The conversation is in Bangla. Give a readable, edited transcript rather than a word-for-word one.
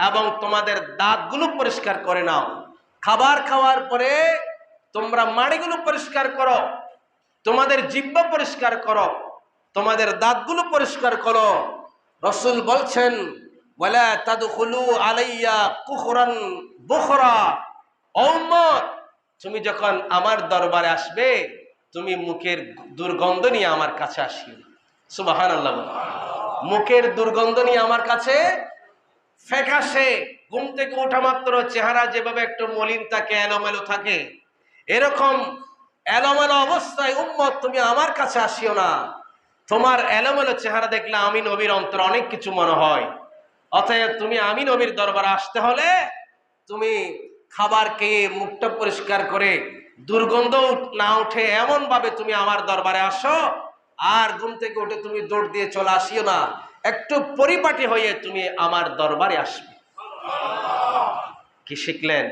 এবং তোমাদের দাঁতগুলো পরিষ্কার করে নাও। খাবার খাওয়ার পরে তোমরা মাড়িগুলো পরিষ্কার করো, তোমাদের জিহ্বা পরিষ্কার করো, তোমাদের দাঁতগুলো পরিষ্কার করো। রাসূল বলছেন ওয়ালা তাদখুলু আলাইয়া কুখরান বুখরা। ও উম্মত, তুমি যখন আমার দরবারে আসবে তুমি মুখের দুর্গন্ধ নিয়ে আমার কাছে আসিও। সুবহানাল্লাহ। মুখের দুর্গন্ধ নিয়ে আমার কাছে ফ্যাকাশে, ঘুম থেকে ওঠা মাত্র চেহারা যেভাবে একটু মলিন থাকে, এলোমেলো থাকে, এরকম এলোমেলো অবস্থায় উম্মত তুমি আমার কাছে আসিও না। তোমার এলোমেলো চেহারা দেখলে আমি নবীর অন্তর অনেক কিছু মনে হয়। অতএব তুমি আমি নবীর দরবারে আসতে হলে তুমি খাবার খেয়ে মুখটা পরিষ্কার করে দুর্গন্ধ না উঠে এমন ভাবে তুমি আমার দরবারে আসো। আর ঘুম থেকে উঠে তুমি দৌড় দিয়ে চলে আসিও না, একটু পরিপাটি হয়ে তুমি আমার দরবারে আসবে। কি শিখলেন?